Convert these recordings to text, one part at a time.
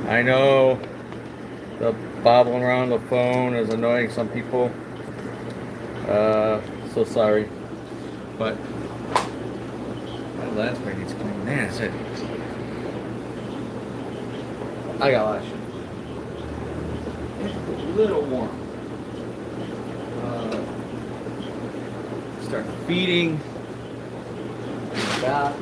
I know the bobbling around the phone is annoying some people. So sorry. But my last pair needs cleaning. Man, that's it. I got a lot of shit. It's a little warm. Uh, Start feeding. Back.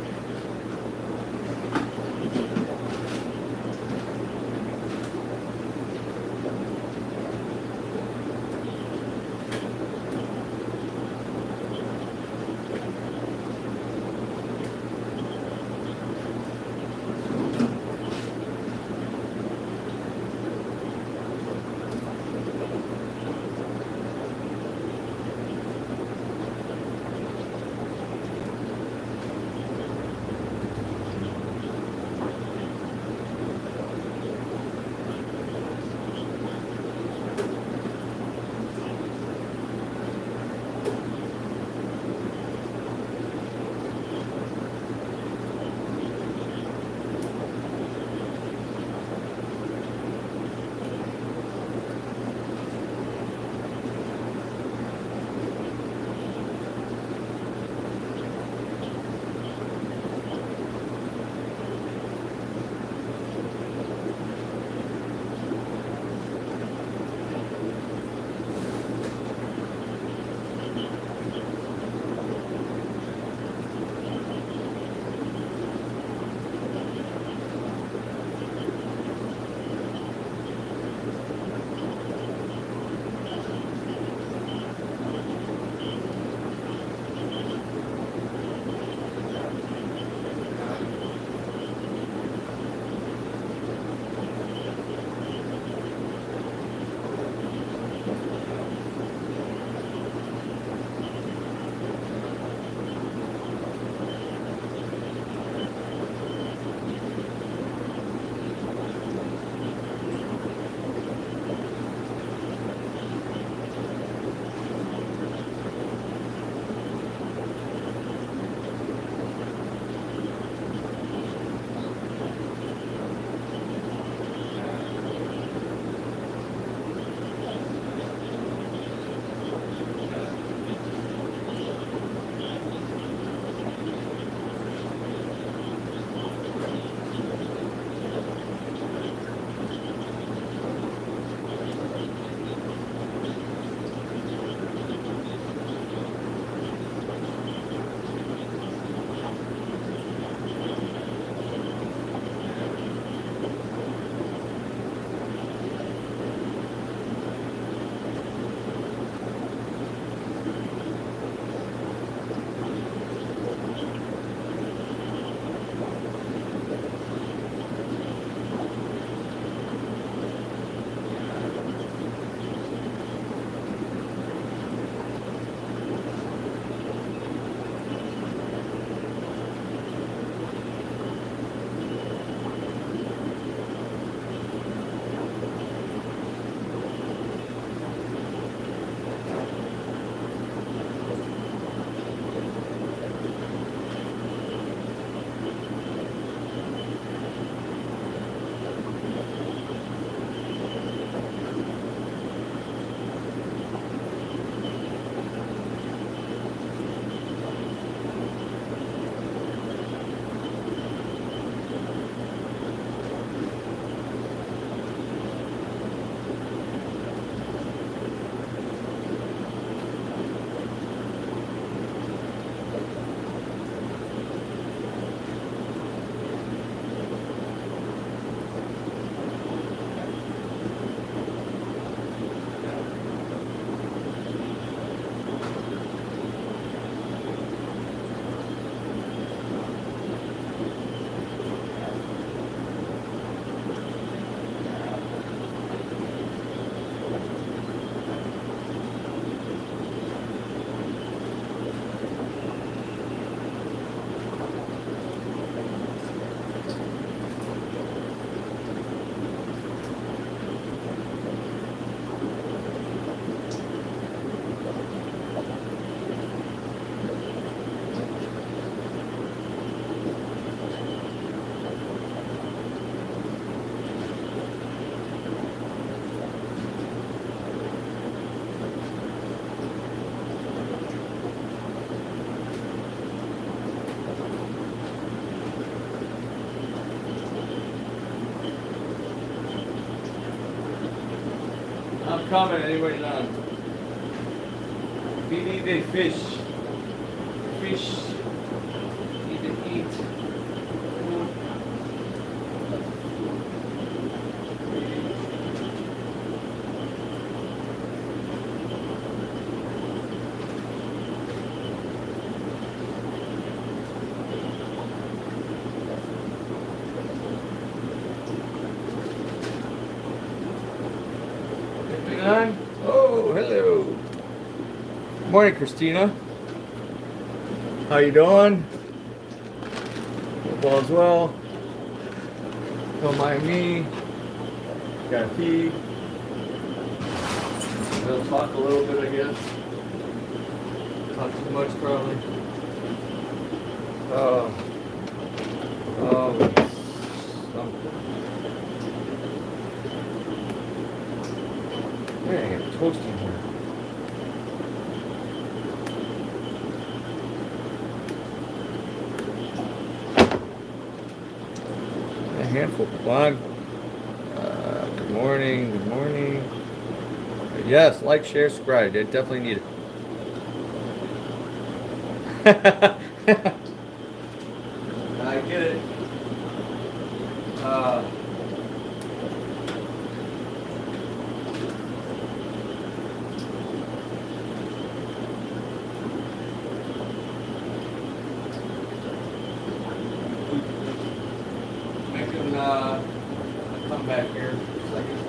I'm coming. Anybody's on? We need a fish. Fish. Need to eat. On? Oh, hello. Morning, Christina. How you doing? Hope all is well. Don't mind me. Got to feed. We'll talk a little bit, I guess. Not too much, probably. Something. Man, I got toast in here. A handful of blog. Good morning, good morning. Yes, like, share, subscribe. I definitely need it. I get it. I can come back here for a second.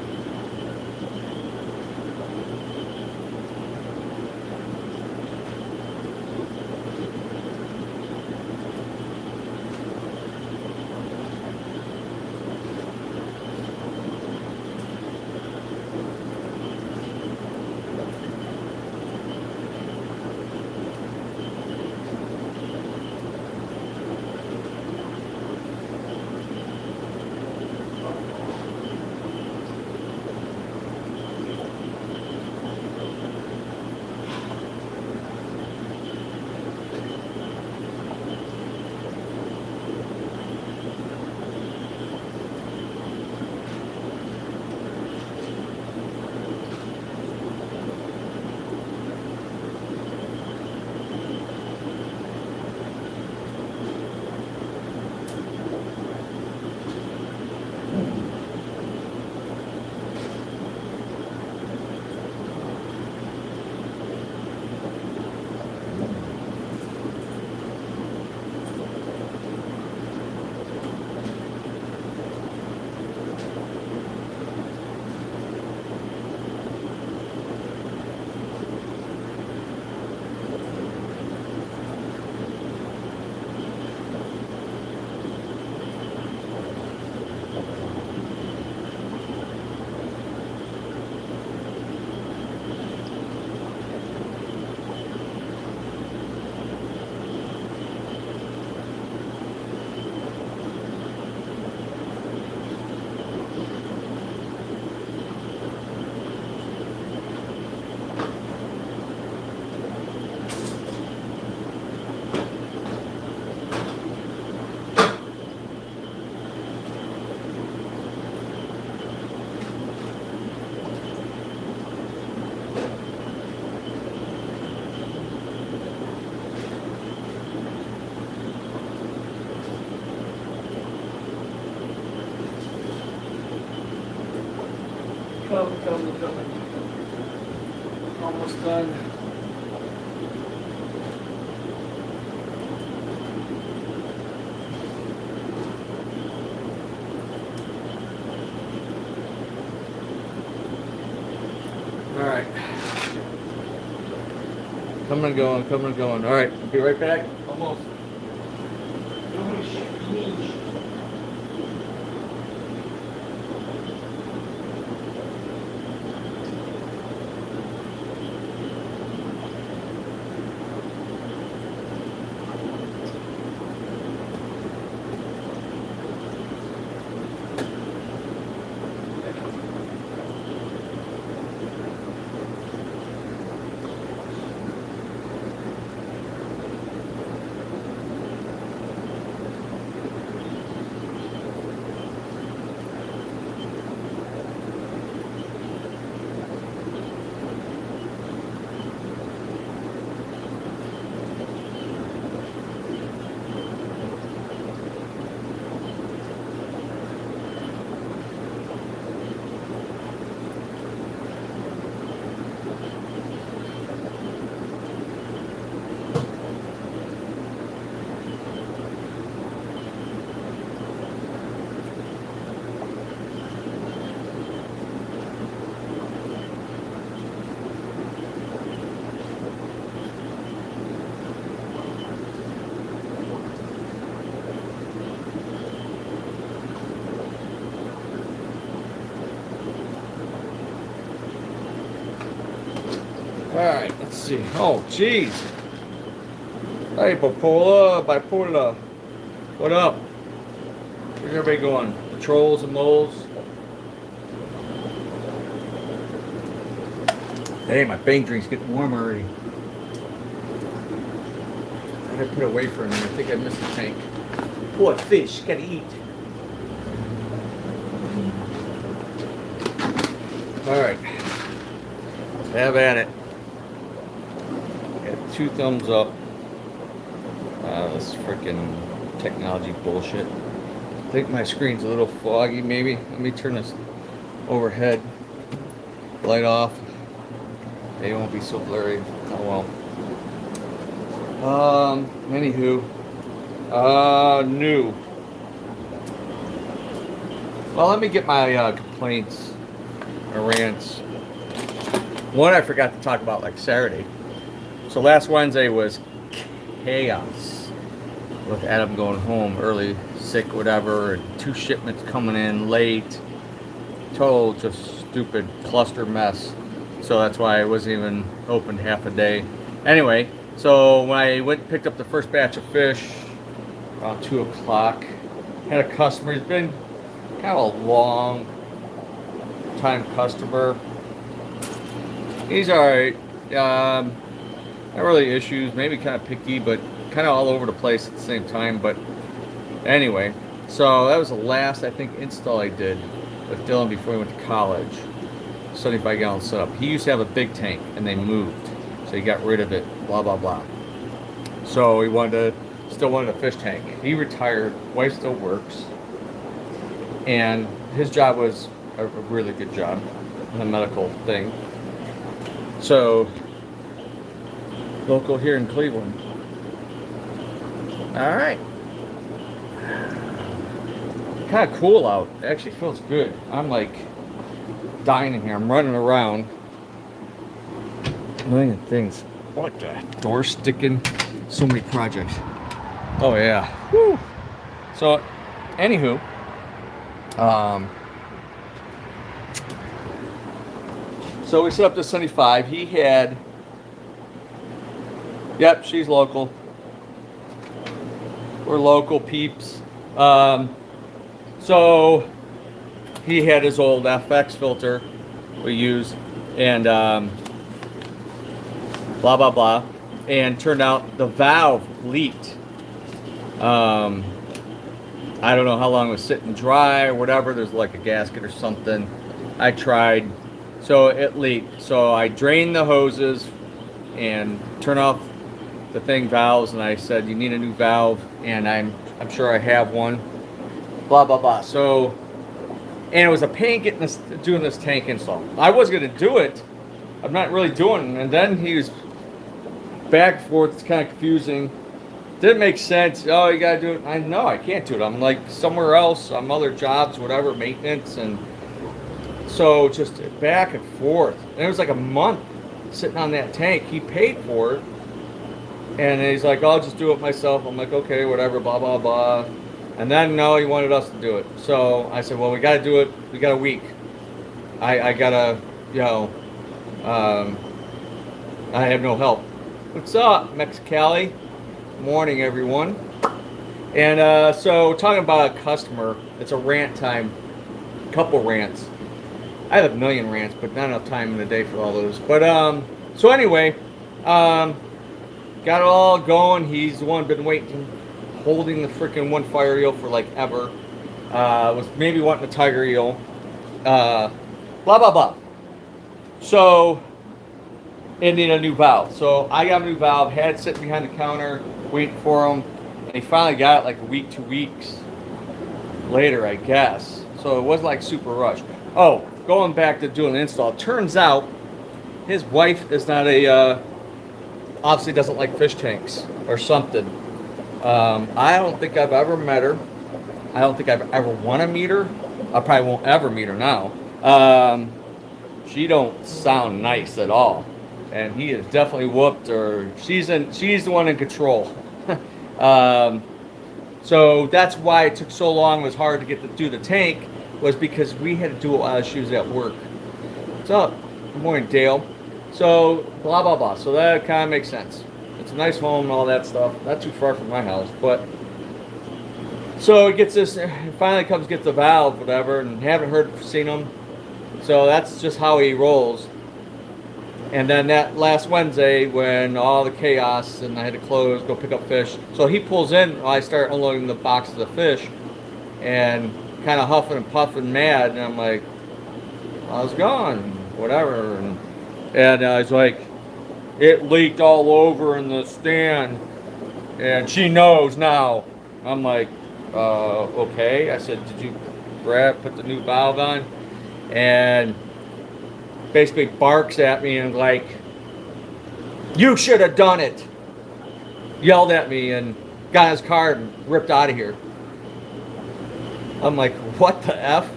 Coming. Almost done. All right. Coming and going. All right, be right back. Almost. All right, let's see. Oh, jeez. Hey, bipolar. What up? Where's everybody going? The trolls and moles? Hey, my bang drink's getting warm already. I gotta put it away for a minute. I think I missed the tank. Poor fish, gotta eat. All right, have at it. Got 2 thumbs up. This freaking technology bullshit. I think my screen's a little foggy, maybe. Let me turn this overhead light off. They won't be so blurry. Oh well. Anywho. New. Well, let me get my complaints or rants. One I forgot to talk about like Saturday. So last Wednesday was chaos with Adam going home early, sick, whatever, and 2 shipments coming in late. Total just stupid cluster mess. So that's why I wasn't even open half a day. Anyway, so when I went and picked up the first batch of fish around 2 o'clock, had a customer. He's been kind of a long time customer. He's alright. Not really issues, maybe kind of picky, but kind of all over the place at the same time. But anyway, so that was the last, I think, install I did with Dylan before he went to college. 75 gallon setup. He used to have a big tank and they moved, so he got rid of it, blah blah blah. So he still wanted a fish tank. He retired, wife still works, and his job was a really good job in the medical thing. So local here in Cleveland. All right, kind of cool out. It actually feels good. I'm like dying in here. I'm running around, a million things. What the door sticking? So many projects. Oh yeah. Woo. So, anywho, so we set up to 75. He had. Yep, she's local. We're local peeps. So he had his old FX filter we use, and blah blah blah, and turned out the valve leaked. I don't know how long it was sitting dry or whatever. There's like a gasket or something. I tried, so it leaked. So I drained the hoses and turned off the valves, and I said, you need a new valve, and I'm sure I have one. Blah blah blah. So. And it was a pain doing this tank install. I was going to do it. I'm not really doing it. And then he was back and forth. It's kind of confusing. Didn't make sense. Oh, you got to do it. I know I can't do it. I'm like somewhere else. I'm other jobs, whatever, maintenance. And so just back and forth. And it was like a month sitting on that tank. He paid for it. And he's like, I'll just do it myself. I'm like, okay, whatever, blah, blah, blah. And then, no, he wanted us to do it. So I said, well, we got to do it. We got a week. I got to, I have no help. What's up, Mexicali? Morning, everyone. And so talking about a customer, it's a rant time. Couple rants. I have a million rants, but not enough time in the day for all those. But, so anyway, got it all going. He's the one been waiting, holding the freaking one fire eel for like ever. Was maybe wanting a tiger eel. Blah, blah, blah. So, it needed a new valve. So, I got a new valve, had it sitting behind the counter, waiting for him. And he finally got it like a week, 2 weeks later, I guess. So, it wasn't like super rushed. Oh, going back to doing the install. It turns out, his wife is not obviously doesn't like fish tanks or something. I don't think I've ever met her. I don't think I've ever want to meet her. I probably won't ever meet her now. She don't sound nice at all, and he has definitely whooped her. She's the one in control. So that's why it took so long. It was hard to get to do the tank, was because we had to do it while she was at work. What's up? Good morning, Dale. So, blah, blah, blah. So that kind of makes sense. It's a nice home and all that stuff. Not too far from my house. But, so it gets this, it finally comes, gets the valve, whatever, and haven't seen him. So that's just how he rolls. And then that last Wednesday, when all the chaos and I had to close, go pick up fish. So he pulls in, I start unloading the boxes of fish, and kind of huffing and puffing mad. And I'm like, how's it going? Whatever. And he's like, it leaked all over in the stand, and she knows now. I'm like, okay. I said, did you put the new valve on? And basically barks at me and like, you should have done it. Yelled at me and got in his car and ripped out of here. I'm like, what the F?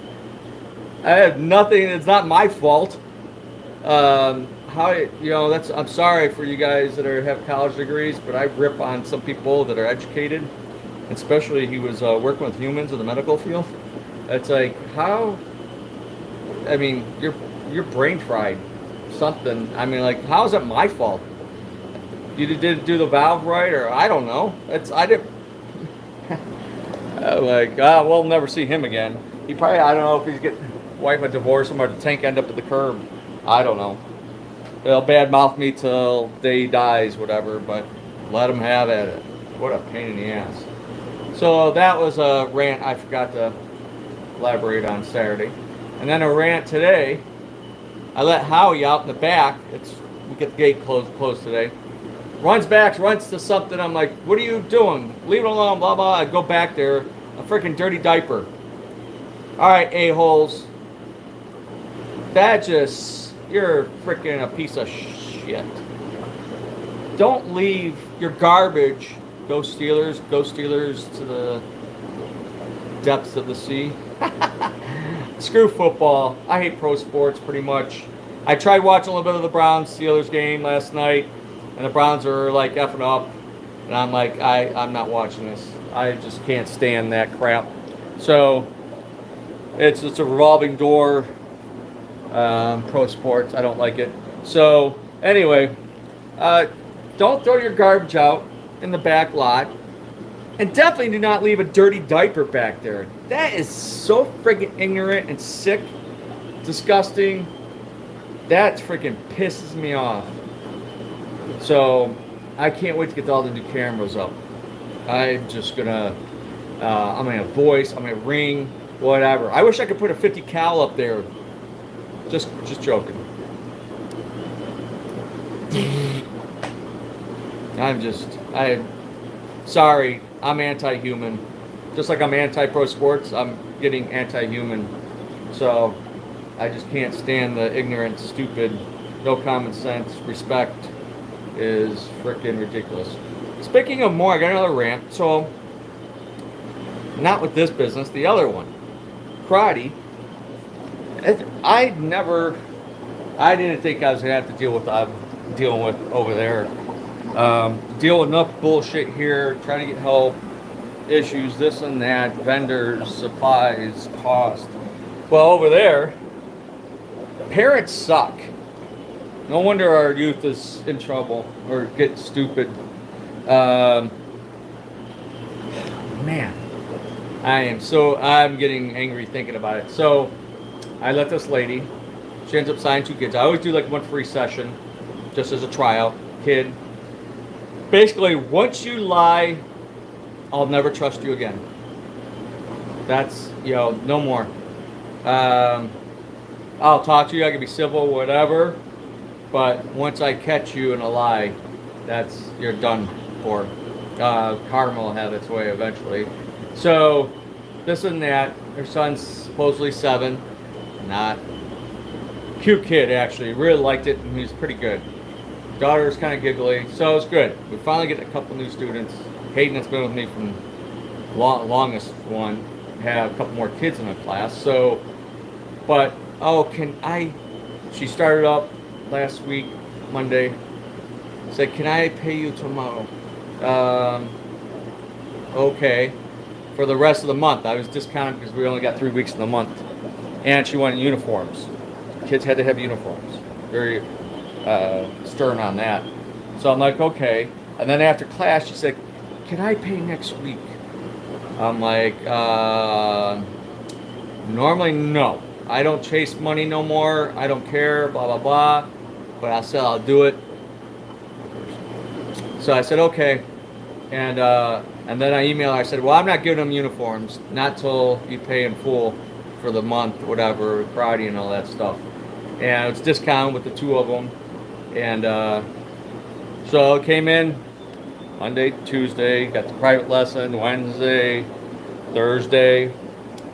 I have nothing. It's not my fault. I'm sorry for you guys that have college degrees, but I rip on some people that are educated, especially he was working with humans in the medical field. It's like, how? I mean, you're brain fried. Something. I mean, like, how is it my fault? You didn't do the valve right, or I don't know. I didn't. I'm like, we'll never see him again. He probably, I don't know if he's getting wife a divorce him or the tank end up at the curb. I don't know. They'll badmouth me till day dies, whatever, but let them have at it. What a pain in the ass. So that was a rant I forgot to elaborate on Saturday. And then a rant today. I let Howie out in the back. We get the gate closed today. Runs to something. I'm like, what are you doing? Leave it alone, blah, blah. I go back there. A freaking dirty diaper. All right, a-holes. You're freaking a piece of shit. Don't leave your garbage. Go Steelers to the depths of the sea. Screw football. I hate pro sports pretty much. I tried watching a little bit of the Browns-Steelers game last night, and the Browns are like effing up, and I'm like, I'm not watching this. I just can't stand that crap. So it's a revolving door. Pro sports, I don't like it. So anyway, don't throw your garbage out in the back lot, and definitely do not leave a dirty diaper back there. That is so freaking ignorant and sick, disgusting. That freaking pisses me off. So I can't wait to get all the new cameras up. I'm just gonna I'm gonna have voice, I'm gonna ring, whatever. I wish I could put a 50 cal up there. Just joking. Sorry, I'm anti-human. Just like I'm anti-pro sports, I'm getting anti-human. So I just can't stand the ignorant, stupid, no common sense, respect is freaking ridiculous. Speaking of more, I got another rant. So, not with this business, the other one. Karate. I didn't think I was going to have to deal with what I'm dealing with over there. Deal with enough bullshit here, trying to get help, issues, this and that, vendors, supplies, cost. Well, over there, parents suck. No wonder our youth is in trouble or getting stupid. Man, I'm getting angry thinking about it. So I let this lady, she ends up signing 2 kids. I always do like 1 free session just as a tryout. Kid. Basically, once you lie, I'll never trust you again. That's, no more. I'll talk to you, I can be civil, whatever. But once I catch you in a lie, you're done for. Karma will have its way eventually. So, this and that. Her son's supposedly 7. Not. Cute kid, actually. Really liked it, and he's pretty good. Daughter's kind of giggly, so it's good. We finally get a couple new students. Hayden, that's been with me from longest one, have a couple more kids in the class. So, but, she started up last week, Monday. Said, can I pay you tomorrow? Okay. For the rest of the month. I was discounted because we only got 3 weeks in the month. And she wanted uniforms. Kids had to have uniforms. stern on that. So I'm like, okay. And then after class, she said, can I pay next week? I'm like, normally no. I don't chase money no more. I don't care, blah, blah, blah. But I said I'll do it. So I said, okay. And then I emailed her. I said, well, I'm not giving them uniforms. Not till you pay in full for the month, whatever, Friday and all that stuff. And it's discounted with the two of them. And so it came in Monday, Tuesday, got the private lesson, Wednesday, Thursday.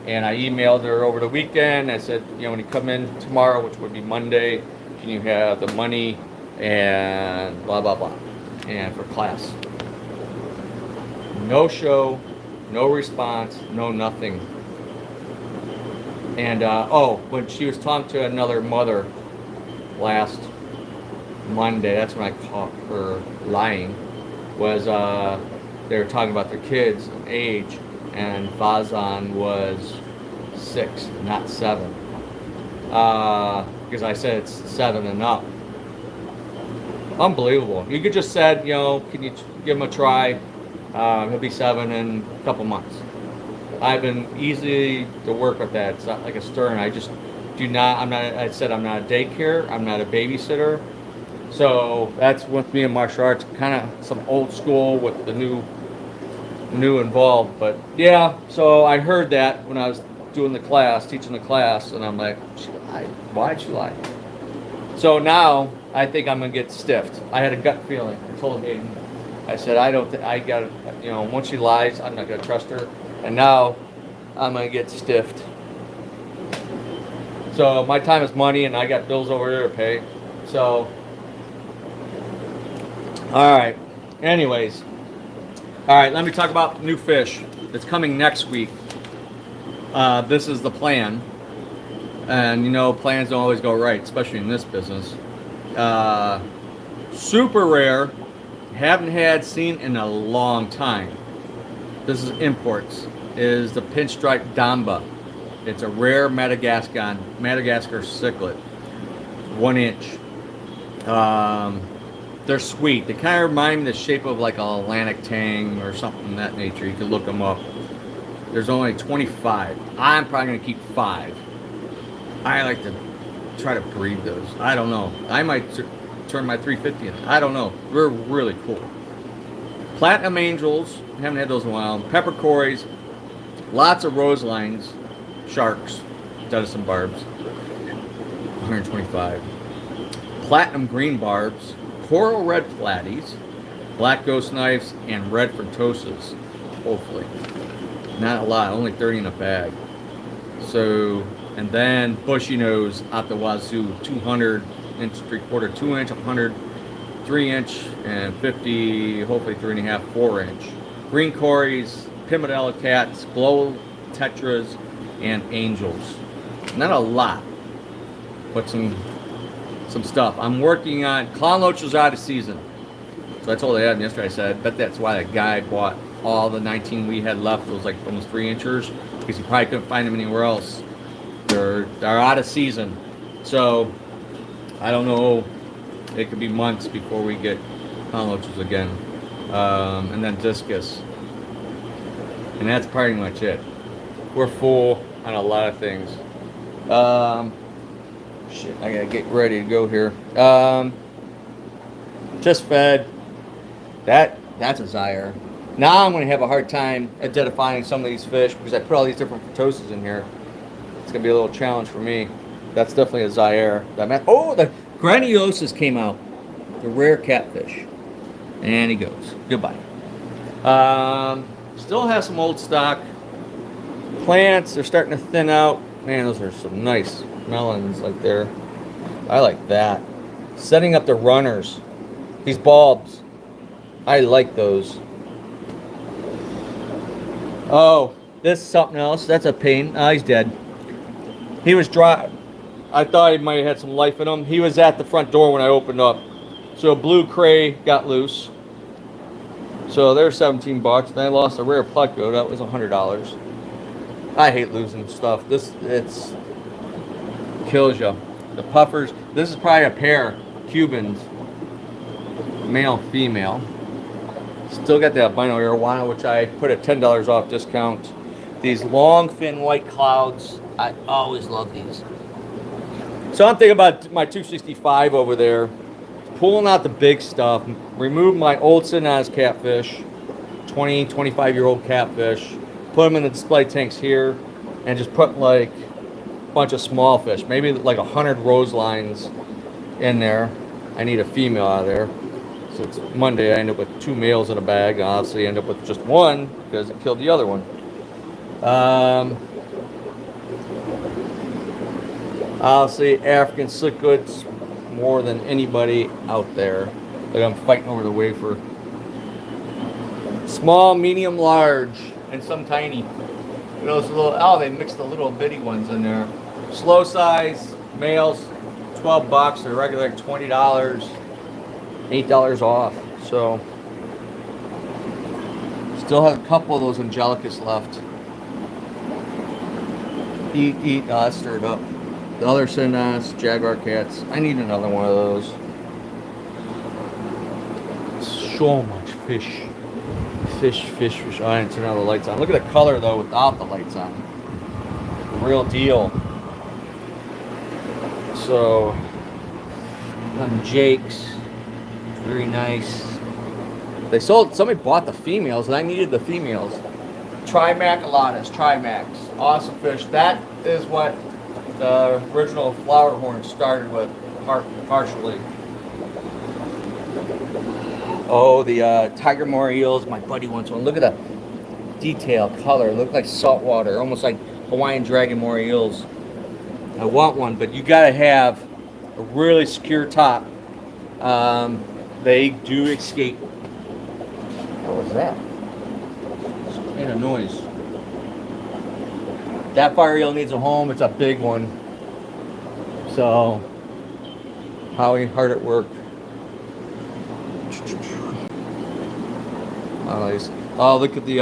And I emailed her over the weekend. I said, when you come in tomorrow, which would be Monday, can you have the money and blah, blah, blah. And for class. No show, no response, no nothing. And, when she was talking to another mother last Monday, that's when I caught her lying, was they were talking about their kids' age, and Vazan was 6, not 7. Because I said it's 7 and up. Unbelievable. You could just said, can you give him a try? He'll be 7 in a couple months. I've been easy to work with that. It's not like a stern. I just do not. I said I'm not a daycare. I'm not a babysitter. So that's with me in martial arts. Kind of some old school with the new involved. But yeah. So I heard that when I was doing the class, teaching the class, and I'm like, she lied. Why'd she lie? So now I think I'm gonna get stiffed. I had a gut feeling. I told Hayden. I said, I got once she lies, I'm not going to trust her. And now I'm going to get stiffed. So my time is money, and I got bills over there to pay. So, all right. Anyways. All right, let me talk about new fish. It's coming next week. This is the plan. And, plans don't always go right, especially in this business. Super rare. Haven't seen in a long time. This is imports. Is the pinstripe Damba. It's a rare Madagascar cichlid, 1 inch. They're sweet. They kind of remind me of the shape of like an Atlantic tang or something of that nature. You can look them up. There's only 25. I'm probably gonna keep 5. I like to try to breed those. I don't know. I might turn my 350 in. I don't know. They're really cool. Platinum Angels. Haven't had those in a while. Pepper Cories. Lots of Roselines. Sharks. Dedison Barbs. 125. Platinum Green Barbs. Coral Red Platies. Black Ghost Knives. And Red Frontosas. Hopefully. Not a lot. Only 30 in a bag. So, and then Bushy Nose out the wazoo. 200 inch, 3/4, 2 inch, 100, 3 inch, and 50, hopefully 3.5, 4 inch. Green Cories, Pimadella Cats, Glow Tetras, and Angels. Not a lot, but some stuff. I'm working on Clown Loaches out of season. So I told Adam yesterday, I said, I bet that's why that guy bought all the 19 we had left, those like almost 3 inchers, because he probably couldn't find them anywhere else. They're out of season. So I don't know. It could be months before we get Clown Loaches again. And then Discus. And that's pretty much it. We're full on a lot of things. Shit, I gotta get ready to go here. Just fed. That's a Zaire. Now I'm gonna have a hard time identifying some of these fish because I put all these different Frontosas in here. It's gonna be a little challenge for me. That's definitely a Zaire. The Graniosus came out. The rare catfish. And he goes. Goodbye. Still has some old stock. Plants, they're starting to thin out. Man, those are some nice melons like there. I like that. Setting up the runners. These bulbs. I like those. Oh, this is something else. That's a pain. Oh, he's dead. He was dry. I thought he might have had some life in him. He was at the front door when I opened up. So blue cray got loose. So there's 17 bucks. Then I lost a rare Pleco. That was $100. I hate losing stuff. It's kills you. The puffers. This is probably a pair. Cubans, male, female. Still got the albino arowana, which I put at $10 off discount. These long, thin white clouds. I always love these. So I'm thinking about my 265 over there, pulling out the big stuff, remove my old Sinaz catfish, 20, 25-year-old catfish, put them in the display tanks here, and just put like a bunch of small fish, maybe like 100 rose lines in there. I need a female out of there. So it's Monday, I end up with 2 males in a bag. I obviously end up with just one because it killed the other one. Obviously, African cichlids more than anybody out there. Like I'm fighting over the wafer. Small, medium, large, and some tiny. You know, those little, oh, they mixed the little bitty ones in there. Slow size, males, $12. They're regular like $20. $8 off. So still have a couple of those Angelicus left. Eat, stirred up. The other Sinaz, Jaguar cats. I need another one of those. So much fish. Fish. Oh, I didn't turn all the lights on. Look at the color though without the lights on. Real deal. So Jake's. Very nice. They sold, somebody bought the females and I needed the females. Trimaculatus, Trimax. Awesome fish. That is what the original flower horn started with, partially. Oh, the tiger moor eels. My buddy wants one. Look at the detail, color. Look like salt water, almost like Hawaiian dragon moor eels. I want one, but you gotta have a really secure top. They do escape. What was that? Some kind of noise. That fire eel needs a home. It's a big one. So, Howie, hard at work. Oh, look at the,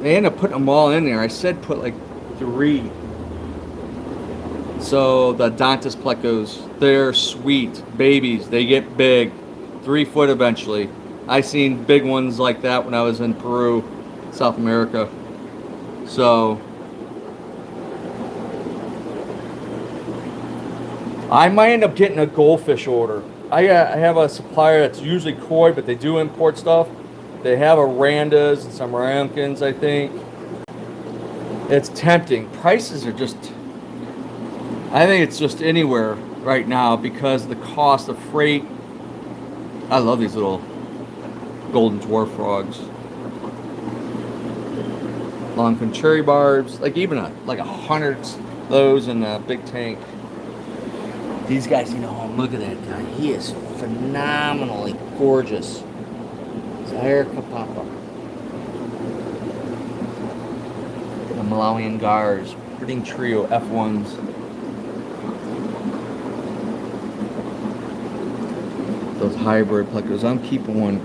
they ended up putting them all in there. I said put like 3. So the Dantas plecos, they're sweet babies. They get big, 3 foot eventually. I seen big ones like that when I was in Peru, South America. So I might end up getting a goldfish order. I have a supplier that's usually koi, but they do import stuff. They have Arandas and some Ramkins, I think. It's tempting. Prices are just, I think it's just anywhere right now because the cost of freight. I love these little golden dwarf frogs. Longfin cherry barbs, like even like 100 of those in a big tank. These guys need a home. Look at that guy. He is phenomenally gorgeous. Zaire Kapapa. The Malawian Gars. Breeding trio F1s. Those hybrid plecos. I'm keeping one.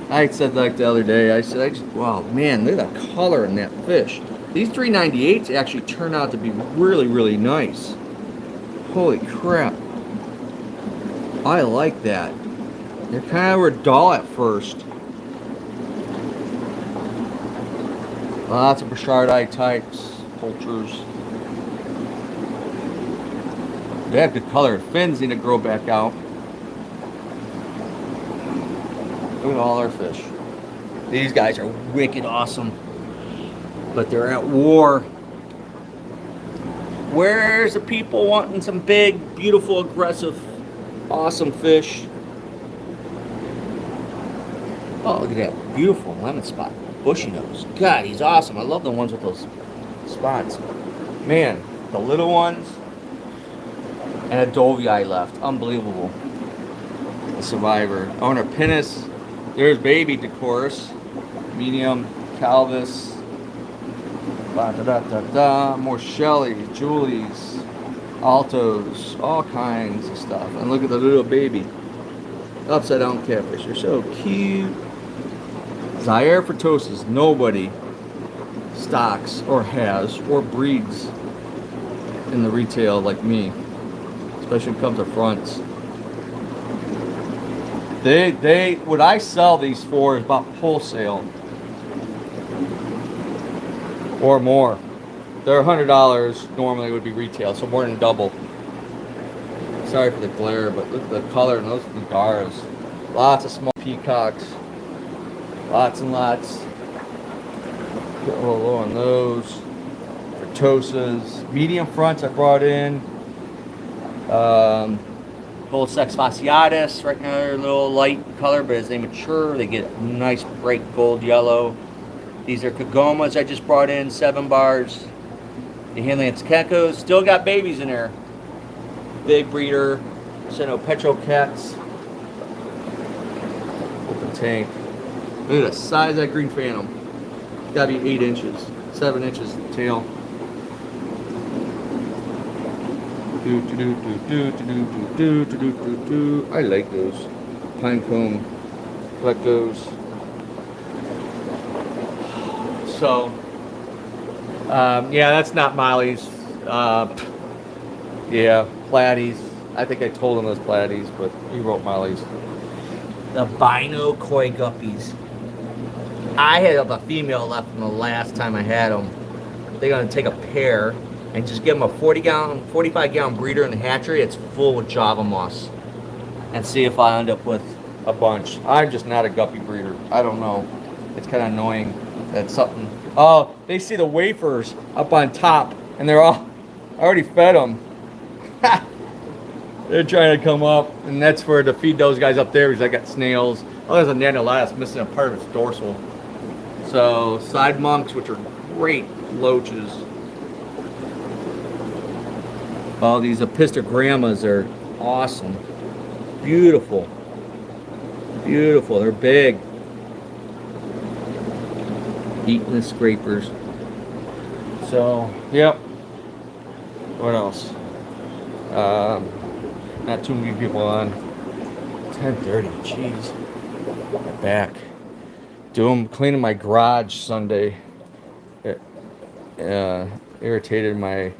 I said like the other day, wow, man, look at the color in that fish. These 398s actually turn out to be really, really nice. Holy crap. I like that. They're kind of a dull at first. Lots of Burchardii types, vultures. They have good color. Fins need to grow back out. Look at all our fish. These guys are wicked awesome. But they're at war. Where's the people wanting some big, beautiful, aggressive, awesome fish? Oh, look at that beautiful lemon spot. Bushy nose. God, he's awesome. I love the ones with those spots. Man, the little ones. And a dovii left. Unbelievable. The survivor. Owner Pinus. There's baby Decorus. Medium. Calvis. More Shelly, Julie's, Altos, all kinds of stuff. And look at the little baby. Upside down catfish. They're so cute. Zaire Photosis. Nobody stocks or has or breeds in the retail like me. Especially when it comes to fronts. They what I sell these for is about wholesale or more. They're $100 normally would be retail, so more than double. Sorry for the glare, but look at the color and those Angars. Lots of small peacocks. Lots and lots. Get a little low on those. Fertosas. Medium fronts I brought in. Gold Sex Fasciatus. Right now they're a little light color, but as they mature, they get nice bright gold yellow. These are Kagomas I just brought in, 7 bars. The Hinlands Geckos. Still got babies in there. Big breeder. Seno Petro Cats. Open tank. Look at the size of that green phantom. It's gotta be 8 inches, 7 inches tail. I like those. Pinecone. Let those. So, yeah, that's not Molly's. Yeah, Platies. I think I told him those Platies, but he wrote Molly's. The Bino Koi Guppies. I had a female left from the last time I had them. They're going to take a pair and just give them a 45-gallon breeder in the hatchery. It's full with Java moss. And see if I end up with a bunch. I'm just not a guppy breeder. I don't know. It's kind of annoying that something... Oh, they see the wafers up on top, and they're all... I already fed them. They're trying to come up, and that's for to feed those guys up there because I got snails. Oh, there's a Nandalias missing a part of its dorsal. So, side monks, which are great loaches. Oh, these apistogrammas are awesome. Beautiful. Beautiful. They're big. Eating the scrapers. So, yep. What else? Not too many people on. 10:30. Jeez. My back. Cleaning my garage Sunday. It irritated my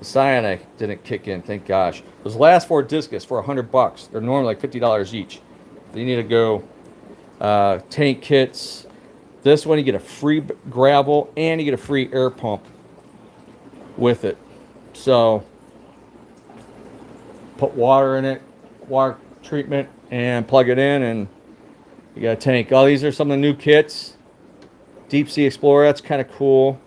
cyanic didn't kick in, thank gosh. Those last 4 discus for $100. They're normally like $50 each. You need to go tank kits. This one you get a free gravel and you get a free air pump with it. So put water in it, water treatment, and plug it in, and you got a tank. Oh, these are some of the new kits. Deep Sea Explorer, that's kind of cool.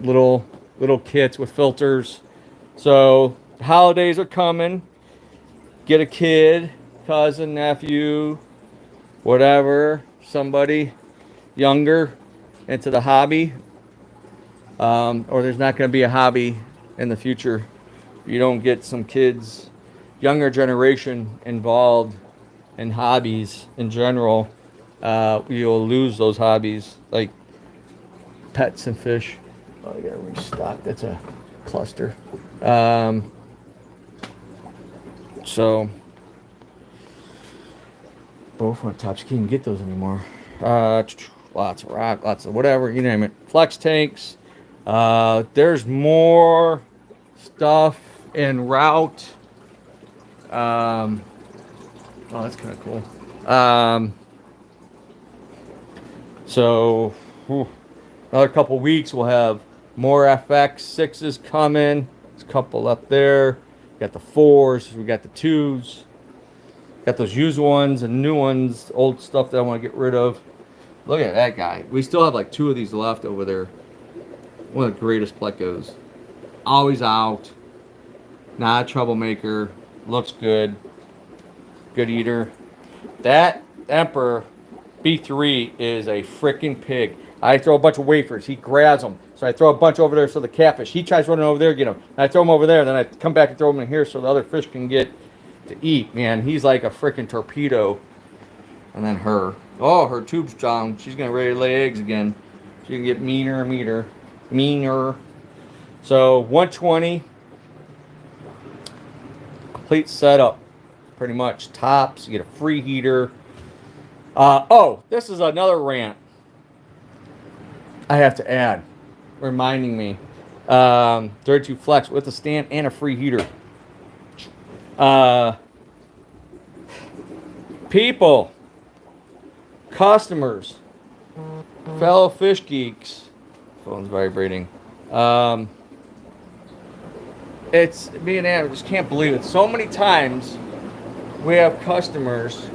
Little kits with filters. So holidays are coming. Get a kid, cousin, nephew, whatever, somebody younger into the hobby. Or there's not going to be a hobby in the future. If you don't get some kids, younger generation involved in hobbies in general, you'll lose those hobbies like pets and fish. Oh, I gotta restock. That's a cluster. So both on tops. You can't even get those anymore. Lots of rock, lots of whatever, you name it. Flex tanks. There's more stuff en route. Oh, that's kind of cool. So another couple weeks we'll have more FX6s coming. There's a couple up there. We got the 4s, we got the 2s. Got those used ones and new ones, old stuff that I want to get rid of. Look at that guy. We still have like 2 of these left over there. One of the greatest plecos. Always out. Not a troublemaker. Looks good. Good eater. That Emperor B3 is a freaking pig. I throw a bunch of wafers. He grabs them. So I throw a bunch over there so the catfish. He tries running over there, get them. And I throw them over there, and then I come back and throw them in here so the other fish can get to eat. Man, he's like a freaking torpedo. And then her. Oh, her tube's down. She's going to ready to lay eggs again. She can get meaner and meaner. So 120. Complete setup. Pretty much. Tops. You get a free heater. Oh, this is another rant I have to add. Reminding me. 32 Flex with a stand and a free heater. People, customers, fellow fish geeks. Phone's vibrating. It's me and Adam just can't believe it. So many times we have customers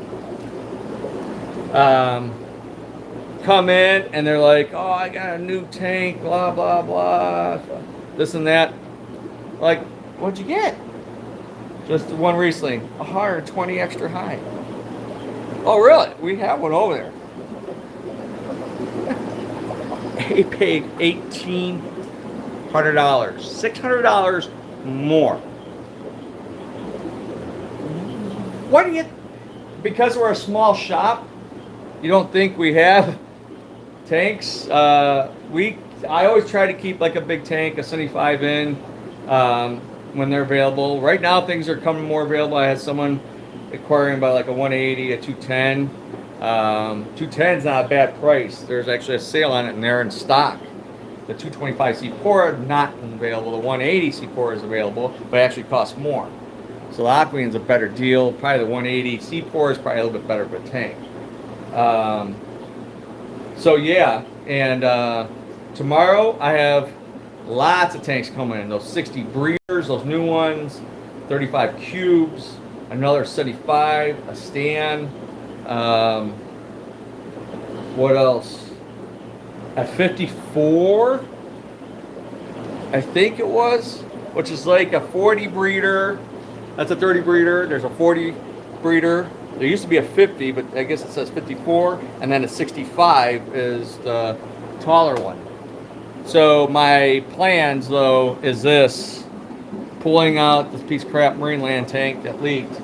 come in and they're like, "Oh, I got a new tank, blah blah blah, this and that." Like, what'd you get? Just the one recently, 120 extra high. Oh, really? We have one over there. He paid $1,800, $600 more. What do you? Because we're a small shop, you don't think we have tanks? I always try to keep like a big tank, a 75 in, when they're available. Right now, things are coming more available. I had someone inquiring about like a 180, a 210. 210 is not a bad price. There's actually a sale on it, and they're in stock. The 225 C4 not available. The 180 C4 is available, but it actually costs more. So the Aquaman's a better deal. Probably the 180 C4 is probably a little bit better of a tank. So yeah, and tomorrow I have lots of tanks coming in. Those 60 breeders, those new ones, 35 cubes, another 75, a stand. What else? A 54, I think it was, which is like a 40 breeder. That's a 30 breeder. There's a 40 breeder. There used to be a 50, but I guess it says 54. And then a 65 is the taller one. So my plans, though, is this: pulling out this piece of crap marine land tank that leaked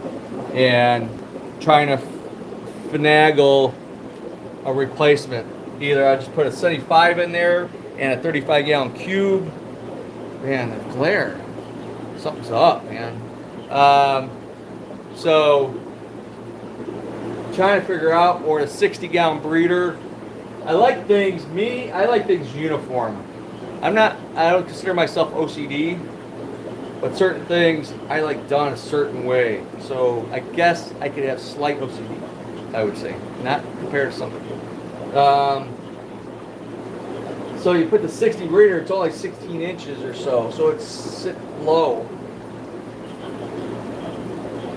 and trying to finagle a replacement. Either I just put a 75 in there and a 35-gallon cube. Man, the glare. Something's up, man. So, trying to figure out, or a 60-gallon breeder. I like things uniform. I don't consider myself OCD, but certain things I like done a certain way. So, I guess I could have slight OCD, I would say. Not compared to some people. So you put the 60 breeder, it's only 16 inches or so it's sitting low.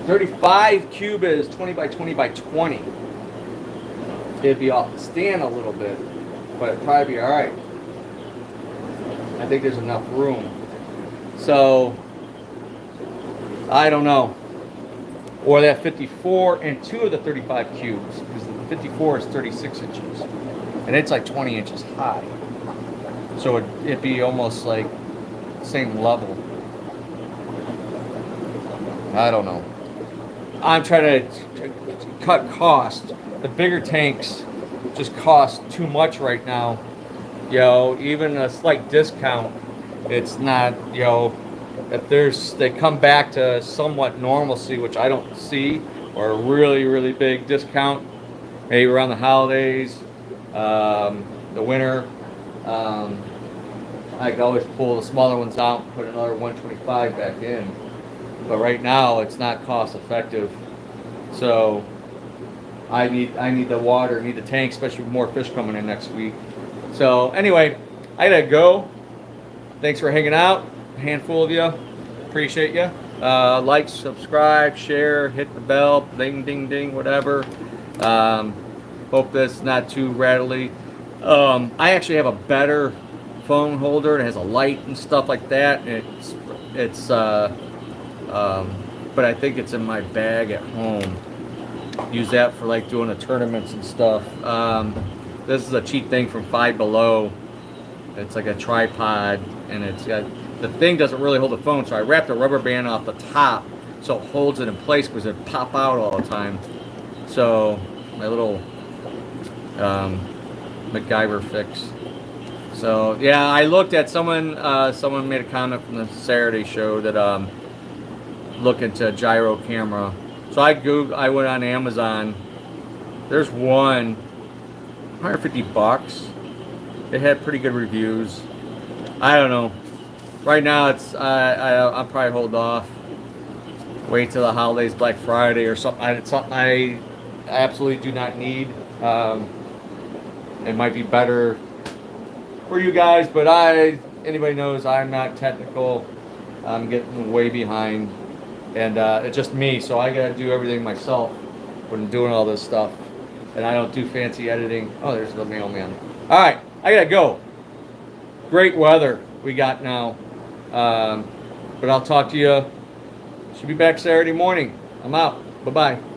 35 cube is 20 by 20 by 20. It'd be off the stand a little bit, but it'd probably be all right. I think there's enough room. So, I don't know. Or that 54 and two of the 35 cubes, because the 54 is 36 inches. And it's like 20 inches high. So it'd be almost like same level. I don't know. I'm trying to cut costs. The bigger tanks just cost too much right now. Even a slight discount, it's not, if they come back to somewhat normalcy, which I don't see, or a really, really big discount, maybe around the holidays, the winter, I can always pull the smaller ones out and put another 125 back in. But right now, it's not cost effective. So I need the water, need the tank, especially with more fish coming in next week. So anyway, I gotta go. Thanks for hanging out. A handful of you. Appreciate you. Like, subscribe, share, hit the bell, ding, ding, ding, whatever. Hope that's not too rattly. I actually have a better phone holder. It has a light and stuff like that. But I think it's in my bag at home. Use that for like doing the tournaments and stuff. This is a cheap thing from Five Below. It's like a tripod, and the thing doesn't really hold the phone, so I wrapped a rubber band off the top so it holds it in place because it pop out all the time. So my little MacGyver fix. So yeah, I looked at someone made a comment from the Saturday show that look into a gyro camera. So I went on Amazon. There's one, $150. They had pretty good reviews. I don't know. Right now I'll probably hold off. Wait till the holidays, Black Friday or something. It's something I absolutely do not need. It might be better for you guys, but anybody knows I'm not technical. I'm getting way behind, and it's just me, so I gotta do everything myself when I'm doing all this stuff, and I don't do fancy editing. Oh, there's the mailman. All right, I gotta go. Great weather we got now, but I'll talk to you. Should be back Saturday morning. I'm out. Bye bye.